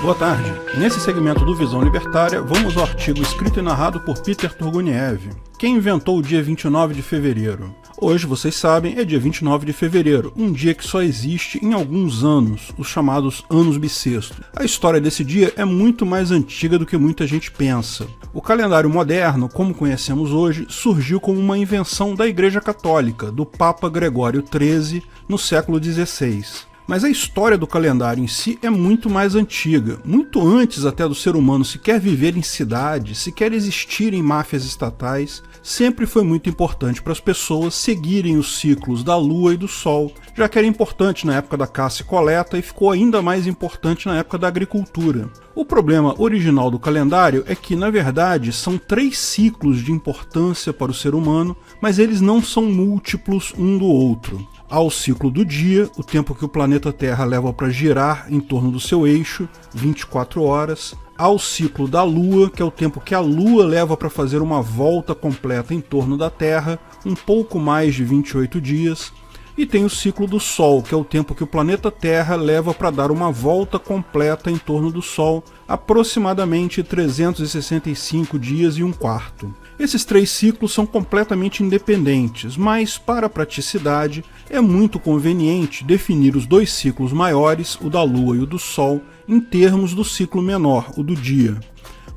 Boa tarde. Nesse segmento do Visão Libertária, vamos ao artigo escrito e narrado por Peter Turguniev. Quem inventou o dia 29 de fevereiro? Hoje, vocês sabem, é dia 29 de fevereiro, um dia que só existe em alguns anos, os chamados anos bissextos. A história desse dia é muito mais antiga do que muita gente pensa. O calendário moderno, como conhecemos hoje, surgiu como uma invenção da Igreja Católica, do Papa Gregório XIII, no século XVI. Mas a história do calendário em si é muito mais antiga, muito antes até do ser humano sequer viver em cidades, sequer existir em máfias estatais. Sempre foi muito importante para as pessoas seguirem os ciclos da Lua e do Sol, já que era importante na época da caça e coleta e ficou ainda mais importante na época da agricultura. O problema original do calendário é que, na verdade, são 3 ciclos de importância para o ser humano, mas eles não são múltiplos um do outro. Há o ciclo do dia, o tempo que o planeta Terra leva para girar em torno do seu eixo, 24 horas. Há o ciclo da Lua, que é o tempo que a Lua leva para fazer uma volta completa em torno da Terra, um pouco mais de 28 dias. E tem o ciclo do Sol, que é o tempo que o planeta Terra leva para dar uma volta completa em torno do Sol, aproximadamente 365 dias e um quarto. Esses 3 ciclos são completamente independentes, mas para a praticidade é muito conveniente definir os 2 ciclos maiores, o da Lua e o do Sol, em termos do ciclo menor, o do dia.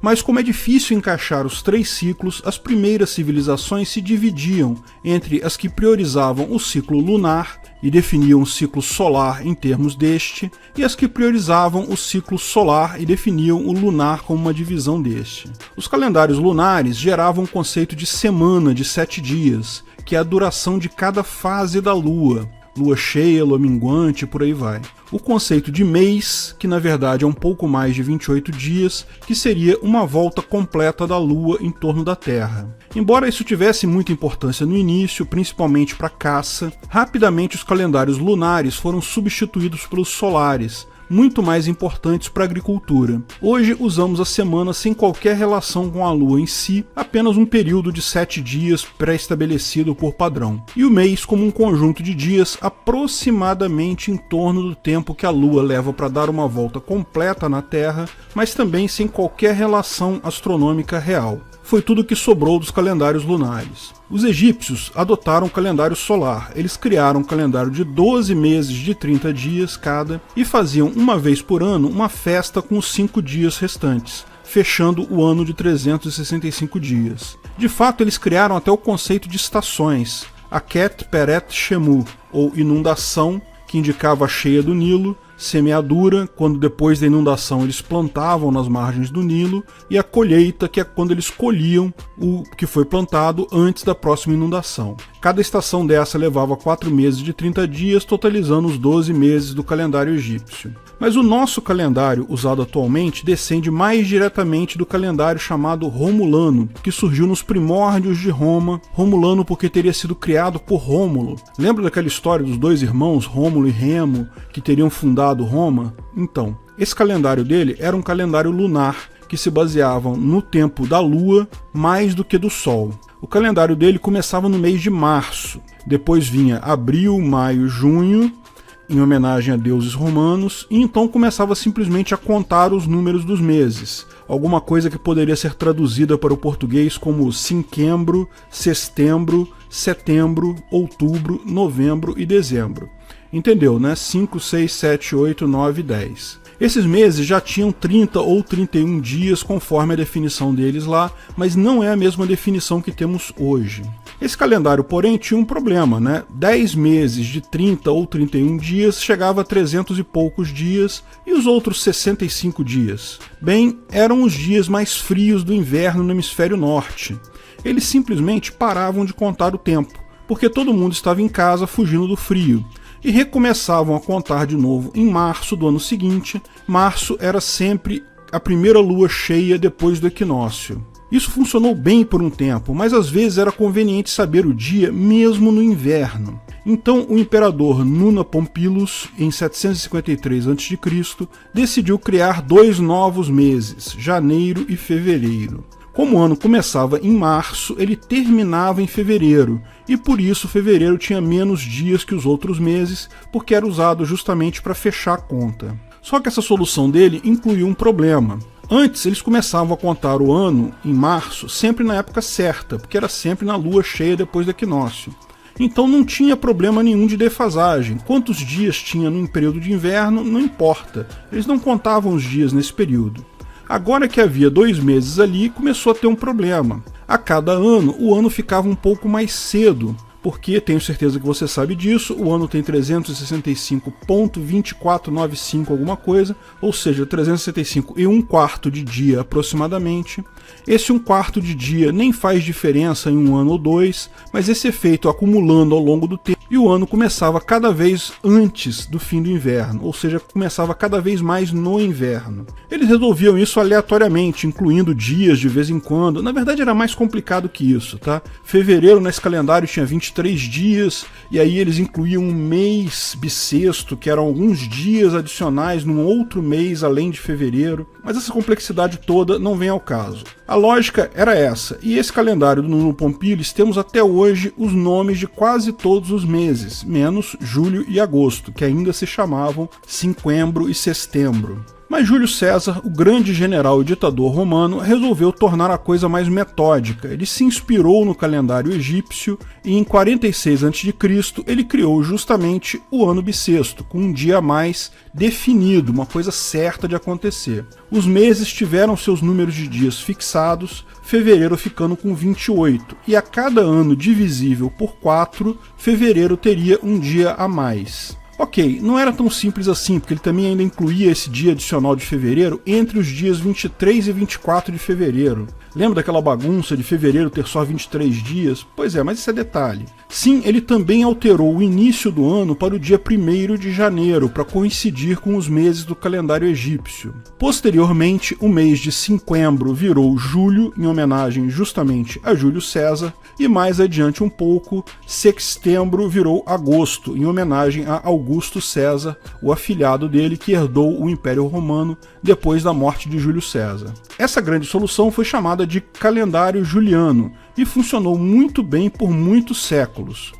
Mas como é difícil encaixar os 3 ciclos, as primeiras civilizações se dividiam entre as que priorizavam o ciclo lunar e definiam o ciclo solar em termos deste, e as que priorizavam o ciclo solar e definiam o lunar como uma divisão deste. Os calendários lunares geravam o conceito de semana de 7 dias, que é a duração de cada fase da Lua. Lua cheia, lua minguante, por aí vai. O conceito de mês, que na verdade é um pouco mais de 28 dias, que seria uma volta completa da Lua em torno da Terra. Embora isso tivesse muita importância no início, principalmente para caça, rapidamente os calendários lunares foram substituídos pelos solares, muito mais importantes para a agricultura. Hoje usamos a semana sem qualquer relação com a Lua em si, apenas um período de 7 dias pré-estabelecido por padrão, e o mês como um conjunto de dias aproximadamente em torno do tempo que a Lua leva para dar uma volta completa na Terra, mas também sem qualquer relação astronômica real. Foi tudo que sobrou dos calendários lunares. Os egípcios adotaram o calendário solar. Eles criaram um calendário de 12 meses de 30 dias cada e faziam uma vez por ano uma festa com os 5 dias restantes, fechando o ano de 365 dias. De fato, eles criaram até o conceito de estações, Aket Peret Shemu, ou inundação, que indicava a cheia do Nilo, semeadura, quando depois da inundação eles plantavam nas margens do Nilo, e a colheita, que é quando eles colhiam o que foi plantado antes da próxima inundação. Cada estação dessa levava 4 meses de 30 dias, totalizando os 12 meses do calendário egípcio. Mas o nosso calendário, usado atualmente, descende mais diretamente do calendário chamado Romulano, que surgiu nos primórdios de Roma. Romulano porque teria sido criado por Rômulo. Lembra daquela história dos 2 irmãos, Rômulo e Remo, que teriam fundado Roma? Então, esse calendário dele era um calendário lunar, que se baseava no tempo da Lua mais do que do Sol. O calendário dele começava no mês de março, depois vinha abril, maio, junho, em homenagem a deuses romanos, e então começava simplesmente a contar os números dos meses, alguma coisa que poderia ser traduzida para o português como cinquembro, sextembro, setembro, outubro, novembro e dezembro. Entendeu, né? 5, 6, 7, 8, 9 e 10. Esses meses já tinham 30 ou 31 dias conforme a definição deles lá, mas não é a mesma definição que temos hoje. Esse calendário, porém, tinha um problema, né? 10 meses de 30 ou 31 dias chegava a 300 e poucos dias, e os outros 65 dias? Bem, eram os dias mais frios do inverno no hemisfério norte. Eles simplesmente paravam de contar o tempo, porque todo mundo estava em casa fugindo do frio, e recomeçavam a contar de novo em março do ano seguinte. Março era sempre a primeira lua cheia depois do equinócio. Isso funcionou bem por um tempo, mas às vezes era conveniente saber o dia mesmo no inverno. Então o imperador Nuna Pompilus, em 753 a.C., decidiu criar 2 novos meses, janeiro e fevereiro. Como o ano começava em março, ele terminava em fevereiro, e por isso fevereiro tinha menos dias que os outros meses, porque era usado justamente para fechar a conta. Só que essa solução dele incluiu um problema. Antes, eles começavam a contar o ano em março, sempre na época certa, porque era sempre na lua cheia depois do equinócio. Então não tinha problema nenhum de defasagem. Quantos dias tinha no período de inverno, não importa. Eles não contavam os dias nesse período. Agora que havia 2 meses ali, começou a ter um problema. A cada ano, o ano ficava um pouco mais cedo, porque, tenho certeza que você sabe disso, o ano tem 365,2495 alguma coisa, ou seja, 365 e 1/4 de dia aproximadamente. Esse 1/4 de dia nem faz diferença em um ano ou dois, mas esse efeito acumulando ao longo do tempo, e o ano começava cada vez antes do fim do inverno, ou seja, começava cada vez mais no inverno. Eles resolviam isso aleatoriamente, incluindo dias de vez em quando. Na verdade era mais complicado que isso, tá? Fevereiro nesse calendário tinha 23 dias, e aí eles incluíam um mês bissexto, que eram alguns dias adicionais num outro mês além de fevereiro, mas essa complexidade toda não vem ao caso. A lógica era essa, e esse calendário do Nuno Pompílis temos até hoje os nomes de quase todos os meses, menos julho e agosto, que ainda se chamavam cinquembro e sestembro. Mas Júlio César, o grande general e ditador romano, resolveu tornar a coisa mais metódica. Ele se inspirou no calendário egípcio e em 46 a.C. ele criou justamente o ano bissexto, com um dia a mais definido, uma coisa certa de acontecer. Os meses tiveram seus números de dias fixados, fevereiro ficando com 28, e a cada ano divisível por 4, fevereiro teria um dia a mais. Ok, não era tão simples assim, porque ele também ainda incluía esse dia adicional de fevereiro entre os dias 23 e 24 de fevereiro. Lembra daquela bagunça de fevereiro ter só 23 dias? Pois é, mas isso é detalhe. Sim, ele também alterou o início do ano para o dia 1º de janeiro, para coincidir com os meses do calendário egípcio. Posteriormente, o mês de cinquembro virou julho, em homenagem justamente a Júlio César, e mais adiante um pouco, sextembro virou agosto, em homenagem a Augusto César, o afilhado dele que herdou o Império Romano depois da morte de Júlio César. Essa grande solução foi chamada de calendário juliano e funcionou muito bem por muitos séculos.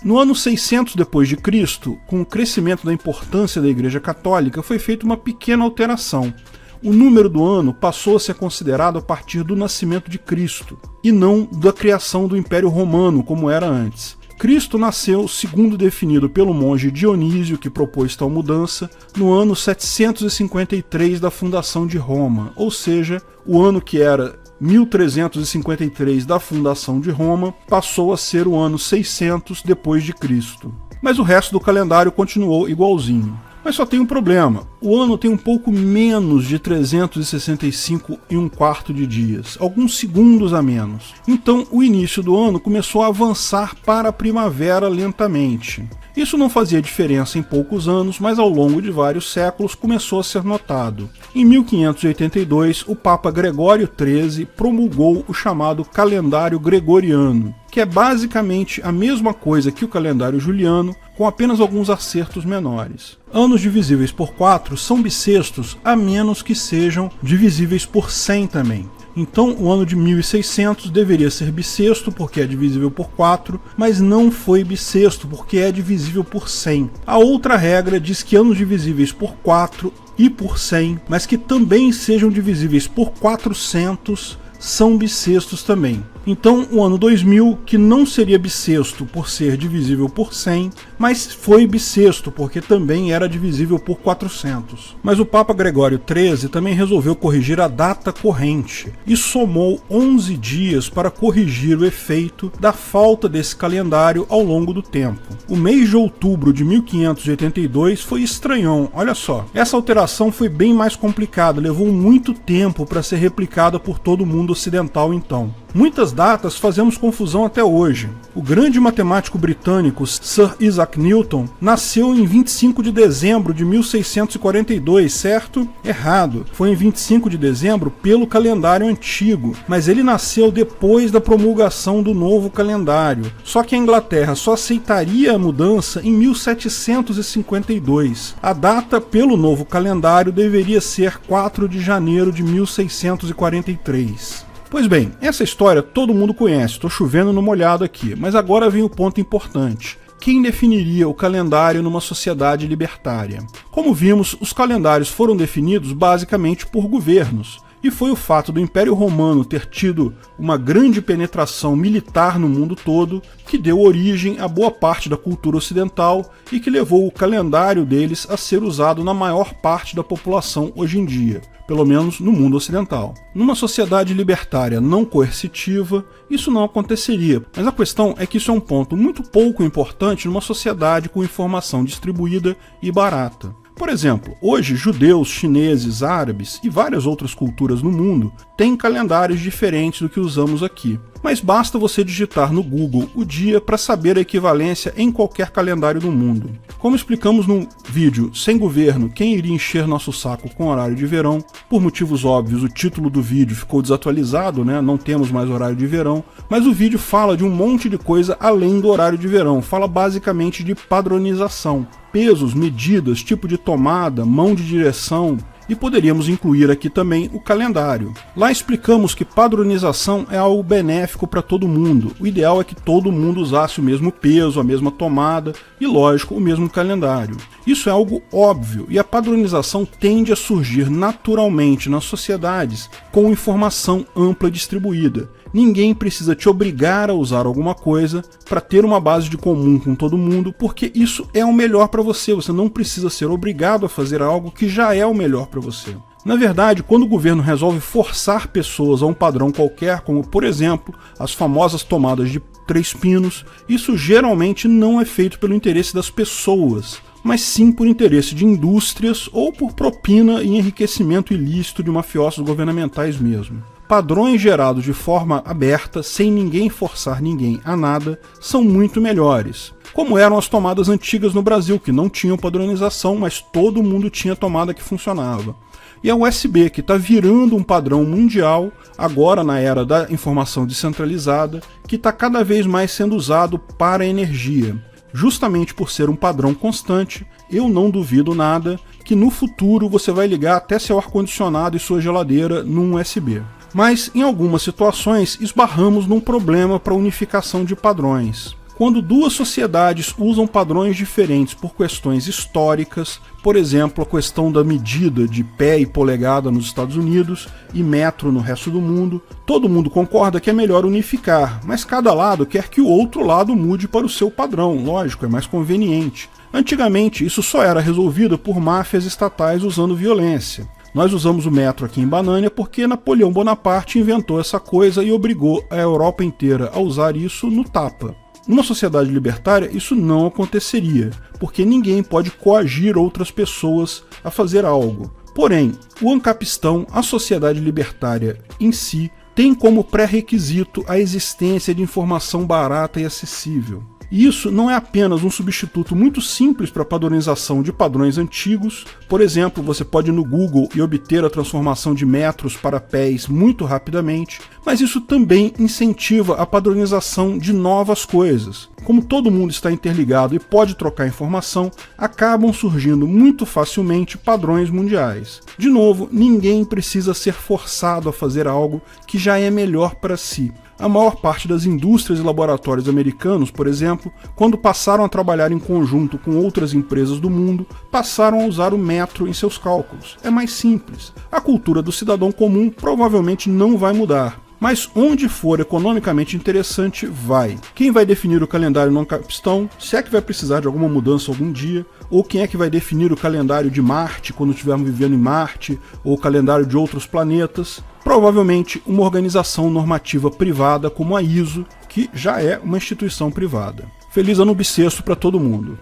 No ano 600 d.C., com o crescimento da importância da Igreja Católica, foi feita uma pequena alteração. O número do ano passou a ser considerado a partir do nascimento de Cristo, e não da criação do Império Romano, como era antes. Cristo nasceu, segundo definido pelo monge Dionísio, que propôs tal mudança, no ano 753 da fundação de Roma, ou seja, o ano que era 1353 da fundação de Roma passou a ser o ano 600 depois de Cristo. Mas o resto do calendário continuou igualzinho. Mas só tem um problema, o ano tem um pouco menos de 365 e 1/4 de dias, alguns segundos a menos. Então o início do ano começou a avançar para a primavera lentamente. Isso não fazia diferença em poucos anos, mas ao longo de vários séculos começou a ser notado. Em 1582, o Papa Gregório XIII promulgou o chamado calendário gregoriano, que é basicamente a mesma coisa que o calendário juliano, com apenas alguns acertos menores. Anos divisíveis por 4 são bissextos, a menos que sejam divisíveis por 100 também. Então o ano de 1600 deveria ser bissexto, porque é divisível por 4, mas não foi bissexto, porque é divisível por 100. A outra regra diz que anos divisíveis por 4 e por 100, mas que também sejam divisíveis por 400, são bissextos também. Então o ano 2000, que não seria bissexto por ser divisível por 100, mas foi bissexto porque também era divisível por 400. Mas o Papa Gregório XIII também resolveu corrigir a data corrente e somou 11 dias para corrigir o efeito da falta desse calendário ao longo do tempo. O mês de outubro de 1582 foi estranhão, olha só. Essa alteração foi bem mais complicada, levou muito tempo para ser replicada por todo o mundo ocidental então. Muitas datas fazemos confusão até hoje. O grande matemático britânico Sir Isaac Newton nasceu em 25 de dezembro de 1642, certo? Errado. Foi em 25 de dezembro pelo calendário antigo, mas ele nasceu depois da promulgação do novo calendário. Só que a Inglaterra só aceitaria a mudança em 1752. A data pelo novo calendário deveria ser 4 de janeiro de 1643. Pois bem, essa história todo mundo conhece, estou chovendo no molhado aqui, mas agora vem o ponto importante. quem definiria o calendário numa sociedade libertária? Como vimos, os calendários foram definidos basicamente por governos, e foi o fato do Império Romano ter tido uma grande penetração militar no mundo todo que deu origem a boa parte da cultura ocidental e que levou o calendário deles a ser usado na maior parte da população hoje em dia, pelo menos no mundo ocidental. Numa sociedade libertária não coercitiva, isso não aconteceria, mas a questão é que isso é um ponto muito pouco importante numa sociedade com informação distribuída e barata. Por exemplo, hoje judeus, chineses, árabes e várias outras culturas no mundo têm calendários diferentes do que usamos aqui. Mas basta você digitar no Google o dia para saber a equivalência em qualquer calendário do mundo. Como explicamos no vídeo Sem Governo, quem iria encher nosso saco com horário de verão? Por motivos óbvios, o título do vídeo ficou desatualizado, né? Não temos mais horário de verão, mas o vídeo fala de um monte de coisa além do horário de verão, fala basicamente de padronização. Pesos, medidas, tipo de tomada, mão de direção, e poderíamos incluir aqui também o calendário. Lá explicamos que padronização é algo benéfico para todo mundo. O ideal é que todo mundo usasse o mesmo peso, a mesma tomada e, lógico, o mesmo calendário. Isso é algo óbvio e a padronização tende a surgir naturalmente nas sociedades com informação ampla distribuída. Ninguém precisa te obrigar a usar alguma coisa para ter uma base de comum com todo mundo, porque isso é o melhor para você. Você não precisa ser obrigado a fazer algo que já é o melhor para você. Na verdade, quando o governo resolve forçar pessoas a um padrão qualquer, como por exemplo, as famosas tomadas de 3 pinos, isso geralmente não é feito pelo interesse das pessoas, mas sim por interesse de indústrias ou por propina e enriquecimento ilícito de mafiosos governamentais mesmo. Padrões gerados de forma aberta, sem ninguém forçar ninguém a nada, são muito melhores. Como eram as tomadas antigas no Brasil, que não tinham padronização, mas todo mundo tinha tomada que funcionava. E a USB, que está virando um padrão mundial, agora na era da informação descentralizada, que está cada vez mais sendo usado para energia. Justamente por ser um padrão constante, eu não duvido nada que no futuro você vai ligar até seu ar-condicionado e sua geladeira num USB. Mas, em algumas situações, esbarramos num problema para a unificação de padrões. Quando duas sociedades usam padrões diferentes por questões históricas, por exemplo, a questão da medida de pé e polegada nos Estados Unidos e metro no resto do mundo, todo mundo concorda que é melhor unificar, mas cada lado quer que o outro lado mude para o seu padrão, lógico, é mais conveniente. Antigamente, isso só era resolvido por máfias estatais usando violência. Nós usamos o metro aqui em Banânia porque Napoleão Bonaparte inventou essa coisa e obrigou a Europa inteira a usar isso no tapa. Numa sociedade libertária, isso não aconteceria, porque ninguém pode coagir outras pessoas a fazer algo. Porém, o ancapistão, a sociedade libertária em si, tem como pré-requisito a existência de informação barata e acessível. E isso não é apenas um substituto muito simples para a padronização de padrões antigos. Por exemplo, você pode ir no Google e obter a transformação de metros para pés muito rapidamente, mas isso também incentiva a padronização de novas coisas. Como todo mundo está interligado e pode trocar informação, acabam surgindo muito facilmente padrões mundiais. De novo, ninguém precisa ser forçado a fazer algo que já é melhor para si. A maior parte das indústrias e laboratórios americanos, por exemplo, quando passaram a trabalhar em conjunto com outras empresas do mundo, passaram a usar o metro em seus cálculos. É mais simples. A cultura do cidadão comum provavelmente não vai mudar. Mas onde for economicamente interessante, vai. Quem vai definir o calendário no ancapistão, se é que vai precisar de alguma mudança algum dia, ou quem é que vai definir o calendário de Marte, quando estivermos vivendo em Marte, ou o calendário de outros planetas? Provavelmente uma organização normativa privada como a ISO, que já é uma instituição privada. Feliz ano bissexto para todo mundo!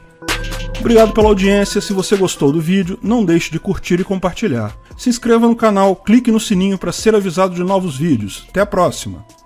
Obrigado pela audiência, se você gostou do vídeo, não deixe de curtir e compartilhar. Se inscreva no canal, clique no sininho para ser avisado de novos vídeos. Até a próxima!